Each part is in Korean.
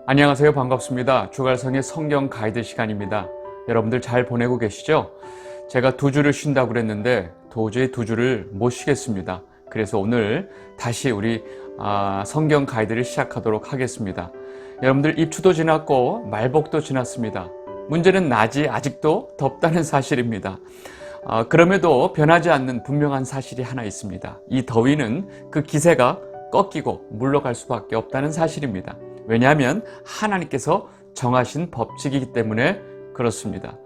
안녕하세요. 반갑습니다. 주갈성의 성경 가이드 시간입니다. 여러분들 잘 보내고 계시죠? 제가 2주를 쉰다고 그랬는데 도저히 2주를 못 쉬겠습니다. 그래서 오늘 다시 우리 성경 가이드를 시작하도록 하겠습니다. 여러분들 입추도 지났고 말복도 지났습니다. 문제는 낮이 아직도 덥다는 사실입니다. 그럼에도 변하지 않는 분명한 사실이 하나 있습니다. 이 더위는 그 기세가 꺾이고 물러갈 수밖에 없다는 사실입니다. 왜냐하면 하나님께서 정하신 법칙이기 때문에 그렇습니다.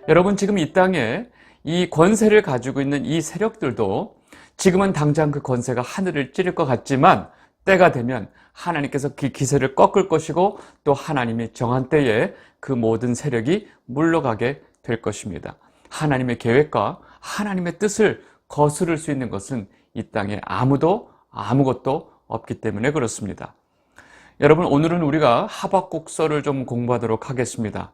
여러분, 지금 이 땅에 이 권세를 가지고 있는 이 세력들도 지금은 당장 그 권세가 하늘을 찌를 것 같지만 때가 되면 하나님께서 그 기세를 꺾을 것이고 또 하나님이 정한 때에 그 모든 세력이 물러가게 될 것입니다. 하나님의 계획과 하나님의 뜻을 거스를 수 있는 것은 이 땅에 아무것도 없기 때문에 그렇습니다. 여러분, 오늘은 우리가 하박국서를 좀 공부하도록 하겠습니다.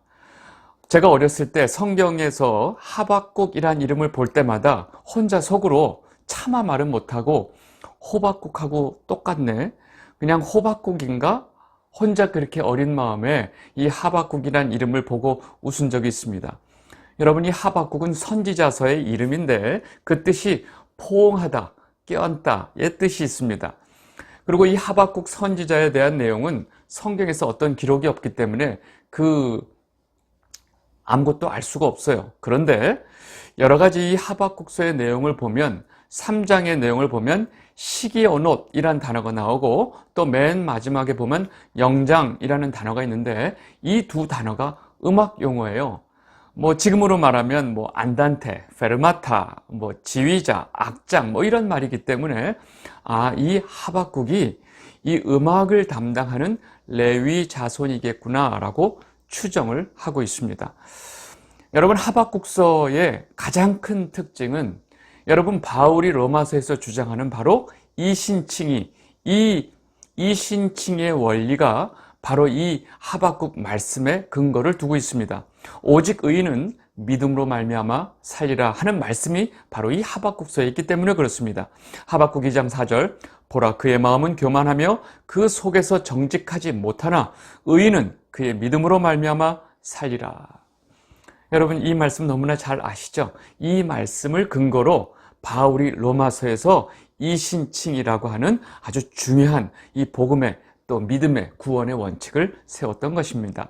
제가 어렸을 때 성경에서 하박국이란 이름을 볼 때마다 혼자 속으로 차마 말은 못하고 호박국하고 똑같네, 그냥 호박국인가? 혼자 그렇게 어린 마음에 이 하박국이란 이름을 보고 웃은 적이 있습니다. 여러분, 이 하박국은 선지자서의 이름인데 그 뜻이 포옹하다, 껴안다의 뜻이 있습니다. 그리고 이 하박국 선지자에 대한 내용은 성경에서 어떤 기록이 없기 때문에 아무것도 알 수가 없어요. 그런데 여러 가지 이 하박국서의 내용을 보면 3장의 내용을 보면 시기언옷이라는 단어가 나오고 또 맨 마지막에 보면 영장이라는 단어가 있는데 이 두 단어가 음악 용어예요. 지금으로 말하면 안단테, 페르마타, 지휘자, 악장 이런 말이기 때문에 이 하박국이 이 음악을 담당하는 레위 자손이겠구나라고 추정을 하고 있습니다. 여러분, 하박국서의 가장 큰 특징은 여러분 바울이 로마서에서 주장하는 바로 이신칭의 원리가 바로 이 하박국 말씀에 근거를 두고 있습니다. 오직 의인은 믿음으로 말미암아 살리라 하는 말씀이 바로 이 하박국서에 있기 때문에 그렇습니다. 하박국 2장 4절, 보라 그의 마음은 교만하며 그 속에서 정직하지 못하나 의인은 그의 믿음으로 말미암아 살리라. 여러분, 이 말씀 너무나 잘 아시죠? 이 말씀을 근거로 바울이 로마서에서 이신칭이라고 하는 아주 중요한 이 복음의 또 믿음의 구원의 원칙을 세웠던 것입니다.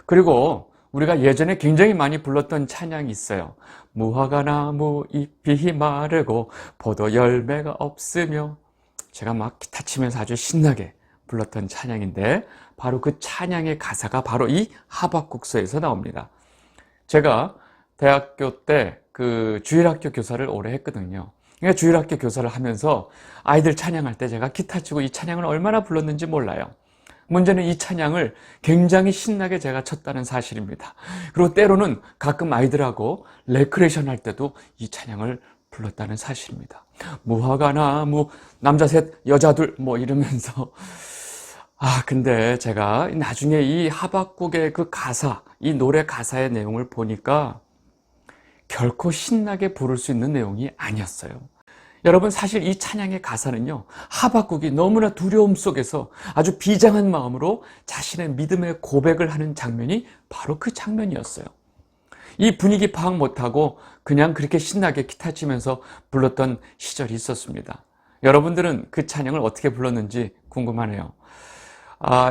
그리고 우리가 예전에 굉장히 많이 불렀던 찬양이 있어요. 무화과 나무 잎이 마르고 포도 열매가 없으며, 제가 막 기타 치면서 아주 신나게 불렀던 찬양인데 바로 그 찬양의 가사가 바로 이 하박국서에서 나옵니다. 제가 대학교 때 그 주일학교 교사를 오래 했거든요. 그러니까 주일학교 교사를 하면서 아이들 찬양할 때 제가 기타 치고 이 찬양을 얼마나 불렀는지 몰라요. 문제는 이 찬양을 굉장히 신나게 제가 쳤다는 사실입니다. 그리고 때로는 가끔 아이들하고 레크레이션 할 때도 이 찬양을 불렀다는 사실입니다. 무화과 나무 남자 셋 여자 둘 이러면서 근데 제가 나중에 이 하박국의 그 가사, 이 노래 가사의 내용을 보니까 결코 신나게 부를 수 있는 내용이 아니었어요. 여러분, 사실 이 찬양의 가사는요, 하박국이 너무나 두려움 속에서 아주 비장한 마음으로 자신의 믿음의 고백을 하는 장면이 바로 그 장면이었어요. 이 분위기 파악 못하고 그냥 그렇게 신나게 기타 치면서 불렀던 시절이 있었습니다. 여러분들은 그 찬양을 어떻게 불렀는지 궁금하네요.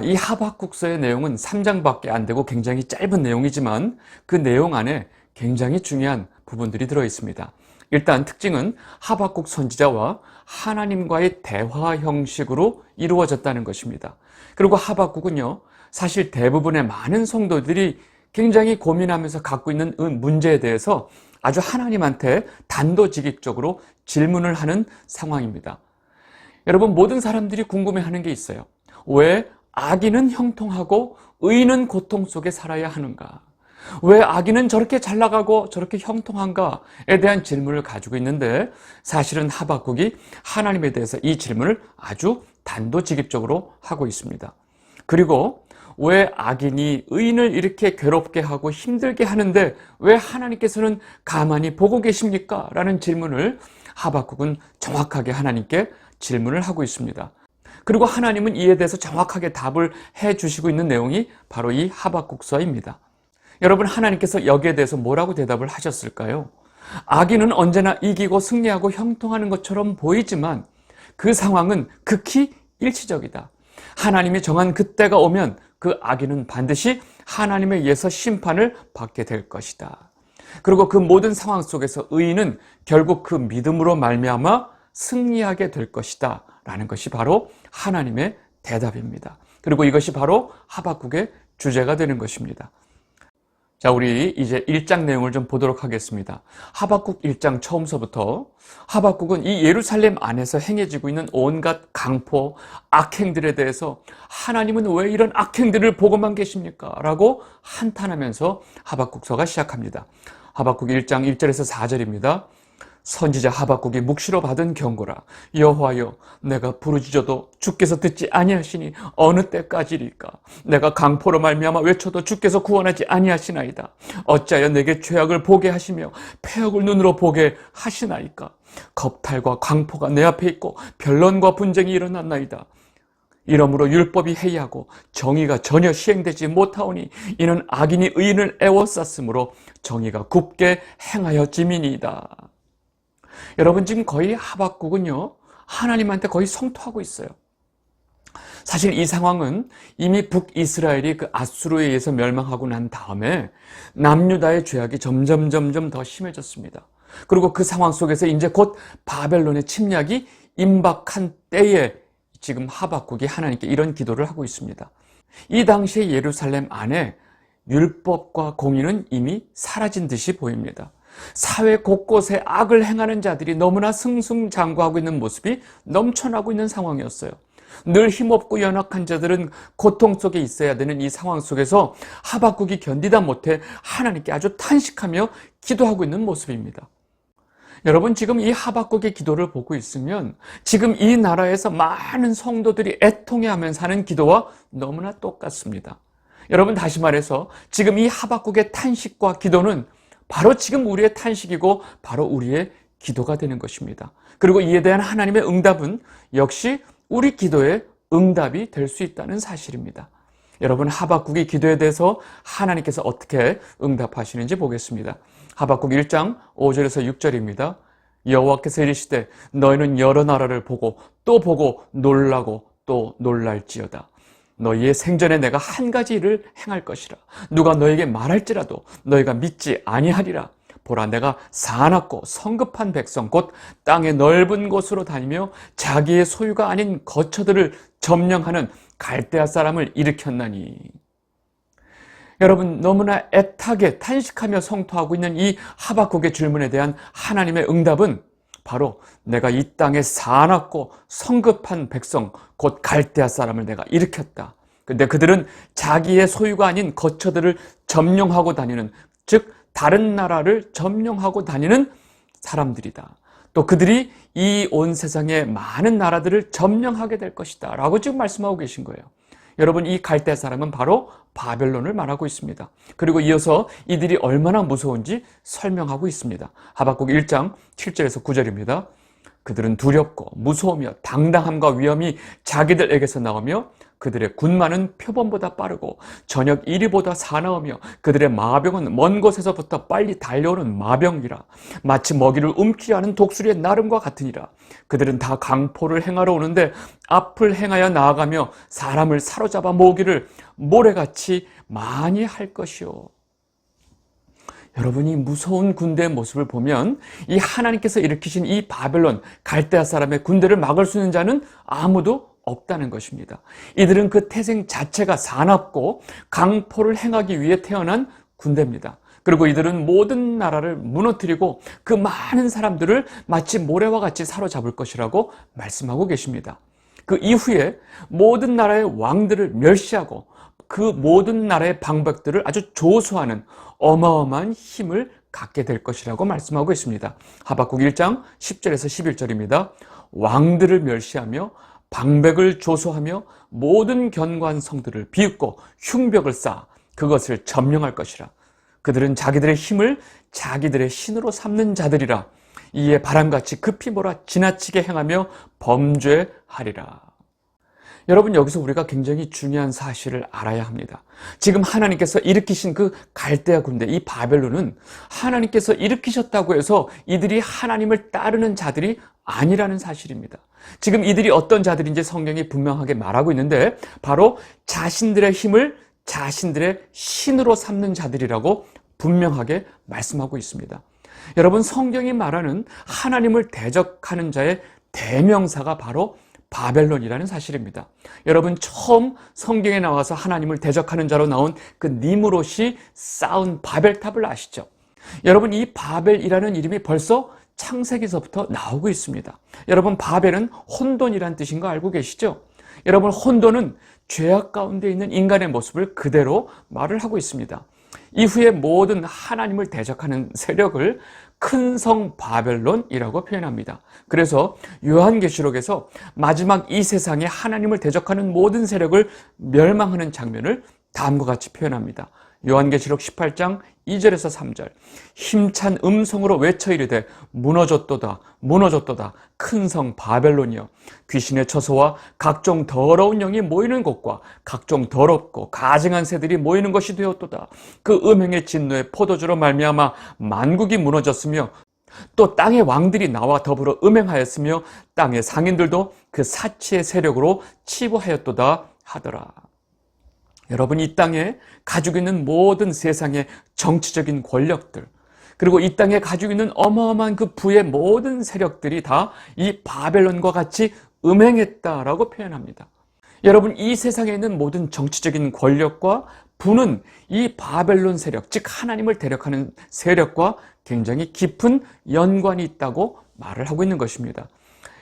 이 하박국서의 내용은 3장밖에 안 되고 굉장히 짧은 내용이지만 그 내용 안에 굉장히 중요한 부분들이 들어 있습니다. 일단 특징은 하박국 선지자와 하나님과의 대화 형식으로 이루어졌다는 것입니다. 그리고 하박국은요, 사실 대부분의 많은 성도들이 굉장히 고민하면서 갖고 있는 문제에 대해서 아주 하나님한테 단도직입적으로 질문을 하는 상황입니다. 여러분, 모든 사람들이 궁금해하는 게 있어요. 왜 악인은 형통하고 의인은 고통 속에 살아야 하는가? 왜 악인은 저렇게 잘 나가고 저렇게 형통한가에 대한 질문을 가지고 있는데, 사실은 하박국이 하나님에 대해서 이 질문을 아주 단도직입적으로 하고 있습니다. 그리고 왜 악인이 의인을 이렇게 괴롭게 하고 힘들게 하는데 왜 하나님께서는 가만히 보고 계십니까? 라는 질문을 하박국은 정확하게 하나님께 질문을 하고 있습니다. 그리고 하나님은 이에 대해서 정확하게 답을 해주시고 있는 내용이 바로 이 하박국서입니다. 여러분, 하나님께서 여기에 대해서 뭐라고 대답을 하셨을까요? 악인은 언제나 이기고 승리하고 형통하는 것처럼 보이지만 그 상황은 극히 일시적이다. 하나님이 정한 그때가 오면 그 악인은 반드시 하나님에 의해서 심판을 받게 될 것이다. 그리고 그 모든 상황 속에서 의인은 결국 그 믿음으로 말미암아 승리하게 될 것이다 라는 것이 바로 하나님의 대답입니다. 그리고 이것이 바로 하박국의 주제가 되는 것입니다. 자, 우리 이제 1장 내용을 좀 보도록 하겠습니다. 하박국 1장 처음서부터 하박국은 이 예루살렘 안에서 행해지고 있는 온갖 강포, 악행들에 대해서 하나님은 왜 이런 악행들을 보고만 계십니까? 라고 한탄하면서 하박국서가 시작합니다. 하박국 1장 1절에서 4절입니다. 선지자 하박국이 묵시로 받은 경고라. 여호와여, 내가 부르짖어도 주께서 듣지 아니하시니 어느 때까지리까? 내가 강포로 말미암아 외쳐도 주께서 구원하지 아니하시나이다. 어찌하여 내게 죄악을 보게 하시며 패역을 눈으로 보게 하시나이까? 겁탈과 강포가 내 앞에 있고 변론과 분쟁이 일어났나이다. 이러므로 율법이 해이하고 정의가 전혀 시행되지 못하오니 이는 악인이 의인을 애워쌌으므로 정의가 굽게 행하여짐이니이다. 여러분, 지금 거의 하박국은요, 하나님한테 거의 성토하고 있어요. 사실 이 상황은 이미 북이스라엘이 그 아수르에 의해서 멸망하고 난 다음에 남유다의 죄악이 점점 더 심해졌습니다. 그리고 그 상황 속에서 이제 곧 바벨론의 침략이 임박한 때에 지금 하박국이 하나님께 이런 기도를 하고 있습니다. 이 당시에 예루살렘 안에 율법과 공의는 이미 사라진 듯이 보입니다. 사회 곳곳에 악을 행하는 자들이 너무나 승승장구하고 있는 모습이 넘쳐나고 있는 상황이었어요. 늘 힘없고 연약한 자들은 고통 속에 있어야 되는 이 상황 속에서 하박국이 견디다 못해 하나님께 아주 탄식하며 기도하고 있는 모습입니다. 여러분, 지금 이 하박국의 기도를 보고 있으면 지금 이 나라에서 많은 성도들이 애통해하면서 하는 기도와 너무나 똑같습니다. 여러분, 다시 말해서 지금 이 하박국의 탄식과 기도는 바로 지금 우리의 탄식이고 바로 우리의 기도가 되는 것입니다. 그리고 이에 대한 하나님의 응답은 역시 우리 기도의 응답이 될 수 있다는 사실입니다. 여러분, 하박국의 기도에 대해서 하나님께서 어떻게 응답하시는지 보겠습니다. 하박국 1장 5절에서 6절입니다. 여호와께서 이르시되 너희는 여러 나라를 보고 또 보고 놀라고 또 놀랄지어다. 너희의 생전에 내가 한 가지 일을 행할 것이라. 누가 너에게 말할지라도 너희가 믿지 아니하리라. 보라, 내가 사납고 성급한 백성 곧 땅의 넓은 곳으로 다니며 자기의 소유가 아닌 거처들을 점령하는 갈대아 사람을 일으켰나니. 여러분, 너무나 애타게 탄식하며 성토하고 있는 이 하박국의 질문에 대한 하나님의 응답은 바로 내가 이 땅에 사납고 성급한 백성 곧 갈대아 사람을 내가 일으켰다. 근데 그들은 자기의 소유가 아닌 거처들을 점령하고 다니는, 즉 다른 나라를 점령하고 다니는 사람들이다. 또 그들이 이 온 세상의 많은 나라들을 점령하게 될 것이다 라고 지금 말씀하고 계신 거예요. 여러분, 이 갈대 사람은 바로 바벨론을 말하고 있습니다. 그리고 이어서 이들이 얼마나 무서운지 설명하고 있습니다. 하박국 1장 7절에서 9절입니다. 그들은 두렵고 무서우며 당당함과 위엄이 자기들에게서 나오며 그들의 군마는 표범보다 빠르고 저녁 이리보다 사나우며 그들의 마병은 먼 곳에서부터 빨리 달려오는 마병이라. 마치 먹이를 움키려 하는 독수리의 나름과 같으니라. 그들은 다 강포를 행하러 오는데 앞을 행하여 나아가며 사람을 사로잡아 모으기를 모래같이 많이 할 것이요. 여러분이 무서운 군대의 모습을 보면 이 하나님께서 일으키신 이 바벨론 갈대아 사람의 군대를 막을 수 있는 자는 아무도 없다는 것입니다. 이들은 그 태생 자체가 사납고 강포를 행하기 위해 태어난 군대입니다. 그리고 이들은 모든 나라를 무너뜨리고 그 많은 사람들을 마치 모래와 같이 사로잡을 것이라고 말씀하고 계십니다. 그 이후에 모든 나라의 왕들을 멸시하고 그 모든 나라의 방백들을 아주 조소하는 어마어마한 힘을 갖게 될 것이라고 말씀하고 있습니다. 하박국 1장 10절에서 11절입니다. 왕들을 멸시하며 방백을 조소하며 모든 견고한 성들을 비웃고 흉벽을 쌓아 그것을 점령할 것이라. 그들은 자기들의 힘을 자기들의 신으로 삼는 자들이라. 이에 바람같이 급히 몰아 지나치게 행하며 범죄하리라. 여러분, 여기서 우리가 굉장히 중요한 사실을 알아야 합니다. 지금 하나님께서 일으키신 그 갈대아 군대, 이 바벨론은 하나님께서 일으키셨다고 해서 이들이 하나님을 따르는 자들이 아니라는 사실입니다. 지금 이들이 어떤 자들인지 성경이 분명하게 말하고 있는데, 바로 자신들의 힘을 자신들의 신으로 삼는 자들이라고 분명하게 말씀하고 있습니다. 여러분, 성경이 말하는 하나님을 대적하는 자의 대명사가 바로 바벨론이라는 사실입니다. 여러분, 처음 성경에 나와서 하나님을 대적하는 자로 나온 그 니므롯이 쌓은 바벨탑을 아시죠? 여러분, 이 바벨이라는 이름이 벌써 창세기서부터 나오고 있습니다. 여러분, 바벨은 혼돈이란 뜻인 거 알고 계시죠? 여러분, 혼돈은 죄악 가운데 있는 인간의 모습을 그대로 말을 하고 있습니다. 이후에 모든 하나님을 대적하는 세력을 큰 성 바벨론이라고 표현합니다. 그래서 요한계시록에서 마지막 이 세상에 하나님을 대적하는 모든 세력을 멸망하는 장면을 다음과 같이 표현합니다. 요한계시록 18장 2절에서 3절. 힘찬 음성으로 외쳐 이르되 무너졌도다 무너졌도다 큰 성 바벨론이여, 귀신의 처소와 각종 더러운 영이 모이는 곳과 각종 더럽고 가증한 새들이 모이는 것이 되었도다. 그 음행의 진노의 포도주로 말미암아 만국이 무너졌으며 또 땅의 왕들이 나와 더불어 음행하였으며 땅의 상인들도 그 사치의 세력으로 치부하였도다 하더라. 여러분, 이 땅에 가지고 있는 모든 세상의 정치적인 권력들, 그리고 이 땅에 가지고 있는 어마어마한 그 부의 모든 세력들이 다 이 바벨론과 같이 음행했다라고 표현합니다. 여러분, 이 세상에 있는 모든 정치적인 권력과 부는 이 바벨론 세력, 즉 하나님을 대적하는 세력과 굉장히 깊은 연관이 있다고 말을 하고 있는 것입니다.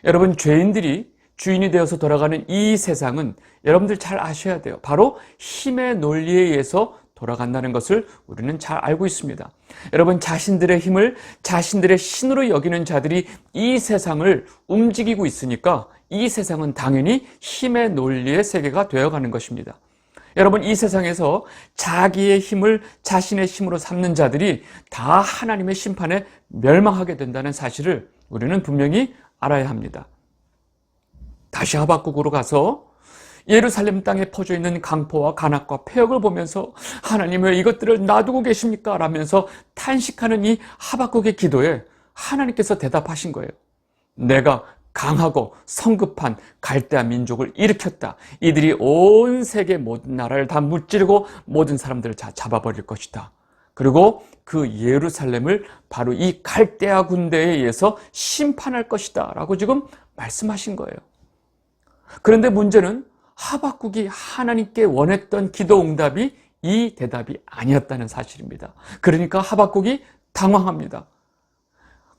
여러분, 죄인들이 주인이 되어서 돌아가는 이 세상은 여러분들 잘 아셔야 돼요. 바로 힘의 논리에 의해서 돌아간다는 것을 우리는 잘 알고 있습니다. 여러분, 자신들의 힘을 자신들의 신으로 여기는 자들이 이 세상을 움직이고 있으니까 이 세상은 당연히 힘의 논리의 세계가 되어가는 것입니다. 여러분, 이 세상에서 자기의 힘을 자신의 힘으로 삼는 자들이 다 하나님의 심판에 멸망하게 된다는 사실을 우리는 분명히 알아야 합니다. 다시 하박국으로 가서 예루살렘 땅에 퍼져 있는 강포와 간악과 폐역을 보면서 하나님 왜 이것들을 놔두고 계십니까? 라면서 탄식하는 이 하박국의 기도에 하나님께서 대답하신 거예요. 내가 강하고 성급한 갈대아 민족을 일으켰다. 이들이 온 세계 모든 나라를 다 무찌르고 모든 사람들을 다 잡아버릴 것이다. 그리고 그 예루살렘을 바로 이 갈대아 군대에 의해서 심판할 것이다 라고 지금 말씀하신 거예요. 그런데 문제는 하박국이 하나님께 원했던 기도 응답이 이 대답이 아니었다는 사실입니다. 그러니까 하박국이 당황합니다.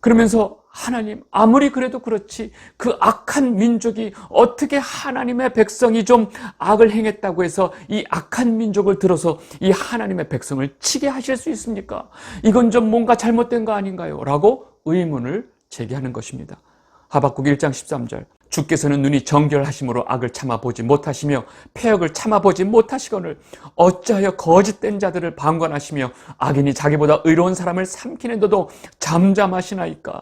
그러면서 하나님, 아무리 그래도 그렇지 그 악한 민족이 어떻게 하나님의 백성이 좀 악을 행했다고 해서 이 악한 민족을 들어서 이 하나님의 백성을 치게 하실 수 있습니까? 이건 좀 뭔가 잘못된 거 아닌가요? 라고 의문을 제기하는 것입니다. 하박국 1장 13절. 주께서는 눈이 정결하심으로 악을 참아보지 못하시며 패역을 참아보지 못하시거늘 어찌하여 거짓된 자들을 방관하시며 악인이 자기보다 의로운 사람을 삼키는데도 잠잠하시나이까.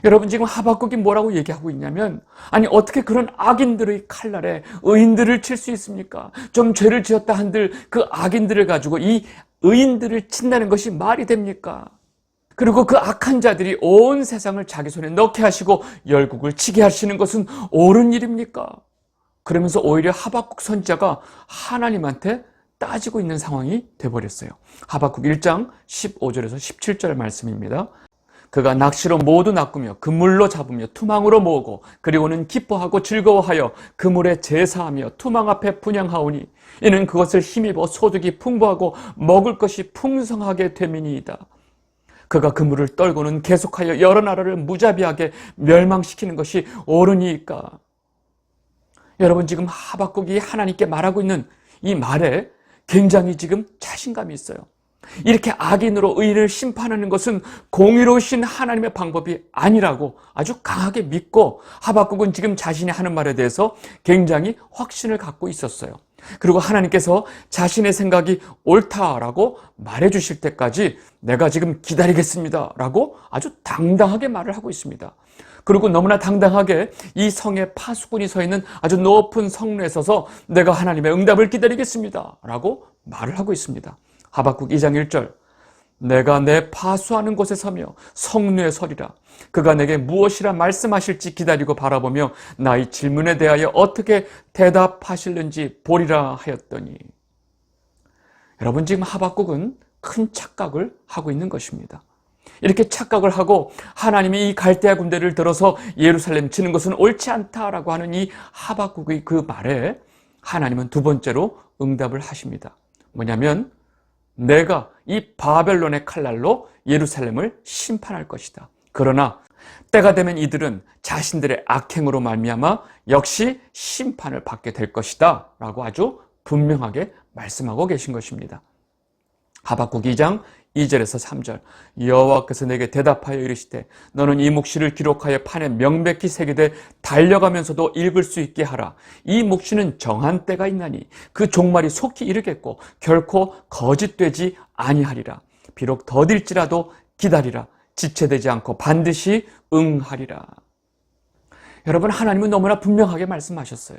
여러분, 지금 하박국이 뭐라고 얘기하고 있냐면, 아니 어떻게 그런 악인들의 칼날에 의인들을 칠 수 있습니까? 좀 죄를 지었다 한들 그 악인들을 가지고 이 의인들을 친다는 것이 말이 됩니까? 그리고 그 악한 자들이 온 세상을 자기 손에 넣게 하시고 열국을 치게 하시는 것은 옳은 일입니까? 그러면서 오히려 하박국 선지자가 하나님한테 따지고 있는 상황이 돼버렸어요. 하박국 1장 15절에서 17절 말씀입니다. 그가 낚시로 모두 낚으며 그물로 잡으며 투망으로 모으고 그리고는 기뻐하고 즐거워하여 그물에 제사하며 투망 앞에 분향하오니 이는 그것을 힘입어 소득이 풍부하고 먹을 것이 풍성하게 됨이니이다. 그가 그물을 떨고는 계속하여 여러 나라를 무자비하게 멸망시키는 것이 옳으니까. 여러분, 지금 하박국이 하나님께 말하고 있는 이 말에 굉장히 지금 자신감이 있어요. 이렇게 악인으로 의인을 심판하는 것은 공의로우신 하나님의 방법이 아니라고 아주 강하게 믿고, 하박국은 지금 자신이 하는 말에 대해서 굉장히 확신을 갖고 있었어요. 그리고 하나님께서 자신의 생각이 옳다라고 말해주실 때까지 내가 지금 기다리겠습니다 라고 아주 당당하게 말을 하고 있습니다. 그리고 너무나 당당하게 이 성에 파수꾼이 서 있는 아주 높은 성루에 서서 내가 하나님의 응답을 기다리겠습니다 라고 말을 하고 있습니다. 하박국 2장 1절, 내가 내 파수하는 곳에 서며 성루에 서리라. 그가 내게 무엇이라 말씀하실지 기다리고 바라보며 나의 질문에 대하여 어떻게 대답하실는지 보리라 하였더니. 여러분, 지금 하박국은 큰 착각을 하고 있는 것입니다. 이렇게 착각을 하고 하나님이 이 갈대아 군대를 들어서 예루살렘 치는 것은 옳지 않다라고 하는 이 하박국의 그 말에 하나님은 두 번째로 응답을 하십니다. 뭐냐면, 내가 이 바벨론의 칼날로 예루살렘을 심판할 것이다. 그러나 때가 되면 이들은 자신들의 악행으로 말미암아 역시 심판을 받게 될 것이다 라고 아주 분명하게 말씀하고 계신 것입니다. 하박국 2장 2절에서 3절, 여호와께서 내게 대답하여 이르시되 너는 이 묵시를 기록하여 판에 명백히 새기되 달려가면서도 읽을 수 있게 하라. 이 묵시는 정한 때가 있나니 그 종말이 속히 이르겠고 결코 거짓되지 아니하리라. 비록 더딜지라도 기다리라. 지체되지 않고 반드시 응하리라. 여러분, 하나님은 너무나 분명하게 말씀하셨어요.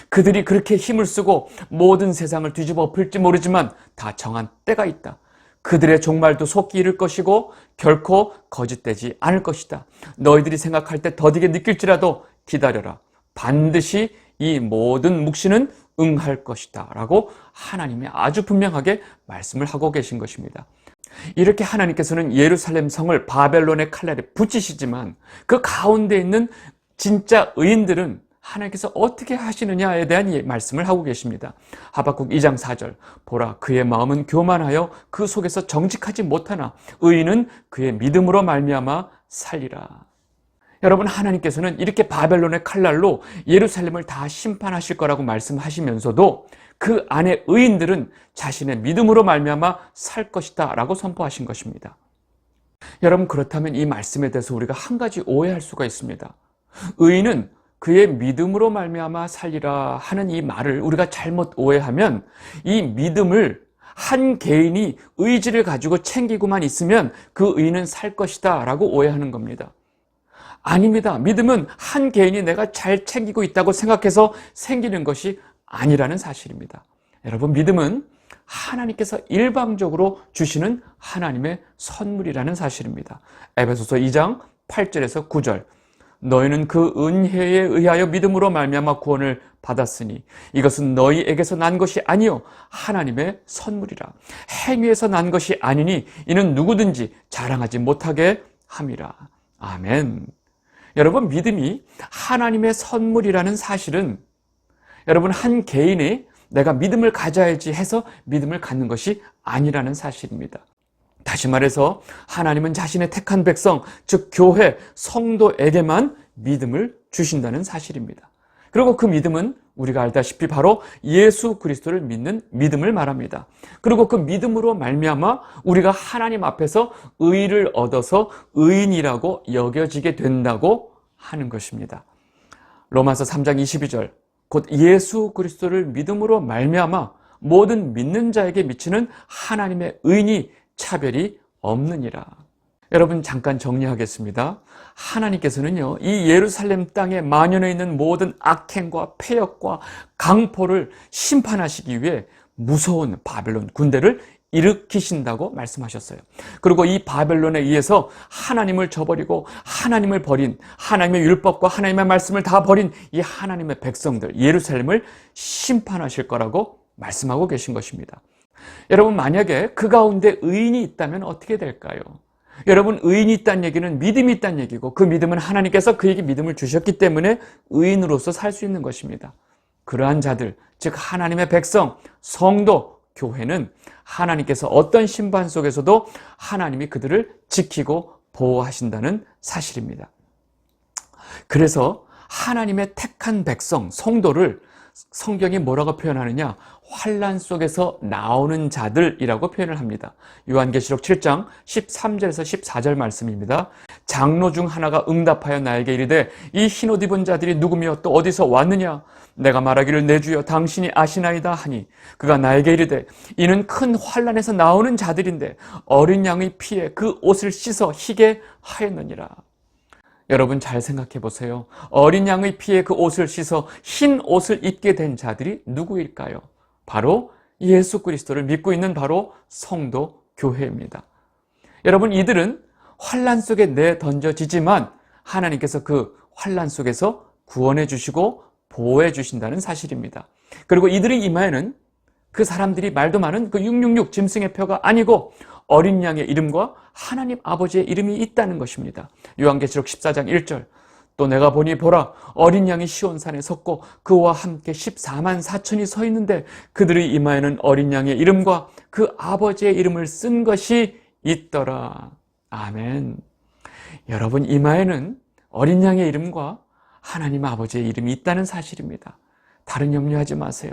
그들이 그렇게 힘을 쓰고 모든 세상을 뒤집어 엎을지 모르지만 다 정한 때가 있다. 그들의 종말도 속히 이를 것이고 결코 거짓되지 않을 것이다. 너희들이 생각할 때 더디게 느낄지라도 기다려라. 반드시 이 모든 묵시는 응할 것이다 라고 하나님이 아주 분명하게 말씀을 하고 계신 것입니다. 이렇게 하나님께서는 예루살렘 성을 바벨론의 칼날에 붙이시지만 그 가운데 있는 진짜 의인들은 하나님께서 어떻게 하시느냐에 대한 말씀을 하고 계십니다. 하박국 2장 4절, 보라 그의 마음은 교만하여 그 속에서 정직하지 못하나 의인은 그의 믿음으로 말미암아 살리라. 여러분, 하나님께서는 이렇게 바벨론의 칼날로 예루살렘을 다 심판하실 거라고 말씀하시면서도 그 안에 의인들은 자신의 믿음으로 말미암아 살 것이다 라고 선포하신 것입니다. 여러분, 그렇다면 이 말씀에 대해서 우리가 한 가지 오해할 수가 있습니다. 의인은 그의 믿음으로 말미암아 살리라 하는 이 말을 우리가 잘못 오해하면 이 믿음을 한 개인이 의지를 가지고 챙기고만 있으면 그 의인은 살 것이다 라고 오해하는 겁니다. 아닙니다. 믿음은 한 개인이 내가 잘 챙기고 있다고 생각해서 생기는 것이 아니라는 사실입니다. 여러분, 믿음은 하나님께서 일방적으로 주시는 하나님의 선물이라는 사실입니다. 에베소서 2장 8절에서 9절, 너희는 그 은혜에 의하여 믿음으로 말미암아 구원을 받았으니 이것은 너희에게서 난 것이 아니요 하나님의 선물이라. 행위에서 난 것이 아니니 이는 누구든지 자랑하지 못하게 함이라. 아멘. 여러분, 믿음이 하나님의 선물이라는 사실은 여러분 한 개인이 내가 믿음을 가져야지 해서 믿음을 갖는 것이 아니라는 사실입니다. 다시 말해서 하나님은 자신의 택한 백성, 즉 교회, 성도에게만 믿음을 주신다는 사실입니다. 그리고 그 믿음은 우리가 알다시피 바로 예수 그리스도를 믿는 믿음을 말합니다. 그리고 그 믿음으로 말미암아 우리가 하나님 앞에서 의를 얻어서 의인이라고 여겨지게 된다고 하는 것입니다. 로마서 3장 22절, 곧 예수 그리스도를 믿음으로 말미암아 모든 믿는 자에게 미치는 하나님의 의인이 차별이 없느니라. 여러분, 잠깐 정리하겠습니다. 하나님께서는요, 이 예루살렘 땅에 만연해 있는 모든 악행과 폐역과 강포를 심판하시기 위해 무서운 바벨론 군대를 일으키신다고 말씀하셨어요. 그리고 이 바벨론에 의해서 하나님을 저버리고 하나님을 버린, 하나님의 율법과 하나님의 말씀을 다 버린 이 하나님의 백성들, 예루살렘을 심판하실 거라고 말씀하고 계신 것입니다. 여러분, 만약에 그 가운데 의인이 있다면 어떻게 될까요? 여러분, 의인이 있다는 얘기는 믿음이 있다는 얘기고, 그 믿음은 하나님께서 그에게 믿음을 주셨기 때문에 의인으로서 살 수 있는 것입니다. 그러한 자들, 즉 하나님의 백성, 성도, 교회는 하나님께서 어떤 심판 속에서도 하나님이 그들을 지키고 보호하신다는 사실입니다. 그래서 하나님의 택한 백성, 성도를 성경이 뭐라고 표현하느냐? 환난 속에서 나오는 자들이라고 표현을 합니다. 요한계시록 7장 13절에서 14절 말씀입니다. 장로 중 하나가 응답하여 나에게 이르되 이 흰옷 입은 자들이 누구며 또 어디서 왔느냐? 내가 말하기를 내 주여 당신이 아시나이다 하니 그가 나에게 이르되 이는 큰 환난에서 나오는 자들인데 어린 양의 피에 그 옷을 씻어 희게 하였느니라. 여러분 잘 생각해 보세요. 어린 양의 피에 그 옷을 씻어 흰 옷을 입게 된 자들이 누구일까요? 바로 예수 그리스도를 믿고 있는 바로 성도 교회입니다. 여러분, 이들은 환난 속에 내던져지지만 하나님께서 그 환난 속에서 구원해 주시고 보호해 주신다는 사실입니다. 그리고 이들의 이마에는 그 사람들이 말도 많은 그 666 짐승의 표가 아니고 어린 양의 이름과 하나님 아버지의 이름이 있다는 것입니다. 요한계시록 14장 1절, 또 내가 보니 보라, 어린 양이 시온산에 섰고 그와 함께 14만 4천이 서 있는데 그들의 이마에는 어린 양의 이름과 그 아버지의 이름을 쓴 것이 있더라. 아멘. 여러분, 이마에는 어린 양의 이름과 하나님 아버지의 이름이 있다는 사실입니다. 다른 염려하지 마세요.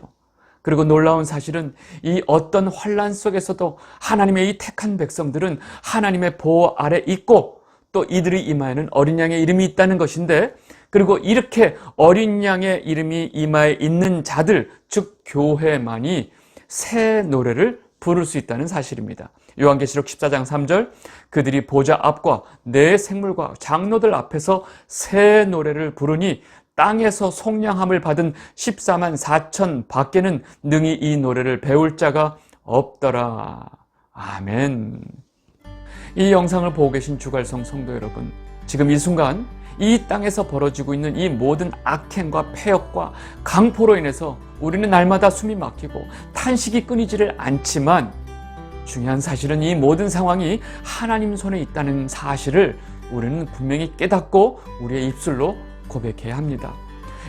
그리고 놀라운 사실은 이 어떤 환난 속에서도 하나님의 이 택한 백성들은 하나님의 보호 아래 있고 또 이들의 이마에는 어린 양의 이름이 있다는 것인데, 그리고 이렇게 어린 양의 이름이 이마에 있는 자들, 즉 교회만이 새 노래를 부를 수 있다는 사실입니다. 요한계시록 14장 3절, 그들이 보좌 앞과 내 생물과 장로들 앞에서 새 노래를 부르니 땅에서 속량함을 받은 14만 4천 밖에는 능히 이 노래를 배울 자가 없더라. 아멘. 이 영상을 보고 계신 주갈성 성도 여러분, 지금 이 순간 이 땅에서 벌어지고 있는 이 모든 악행과 폐역과 강포로 인해서 우리는 날마다 숨이 막히고 탄식이 끊이지를 않지만, 중요한 사실은 이 모든 상황이 하나님 손에 있다는 사실을 우리는 분명히 깨닫고 우리의 입술로 고백해야 합니다.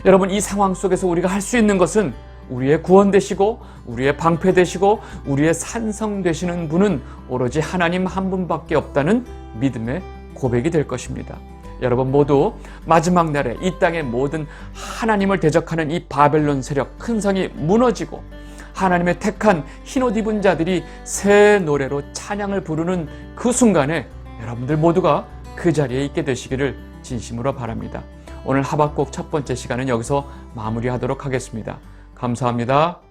여러분, 이 상황 속에서 우리가 할 수 있는 것은 우리의 구원 되시고 우리의 방패 되시고 우리의 산성 되시는 분은 오로지 하나님 한 분밖에 없다는 믿음의 고백이 될 것입니다. 여러분 모두 마지막 날에 이 땅의 모든 하나님을 대적하는 이 바벨론 세력 큰 성이 무너지고 하나님의 택한 흰옷 입은 자들이 새 노래로 찬양을 부르는 그 순간에 여러분들 모두가 그 자리에 있게 되시기를 진심으로 바랍니다. 오늘 하박국 첫 번째 시간은 여기서 마무리하도록 하겠습니다. 감사합니다.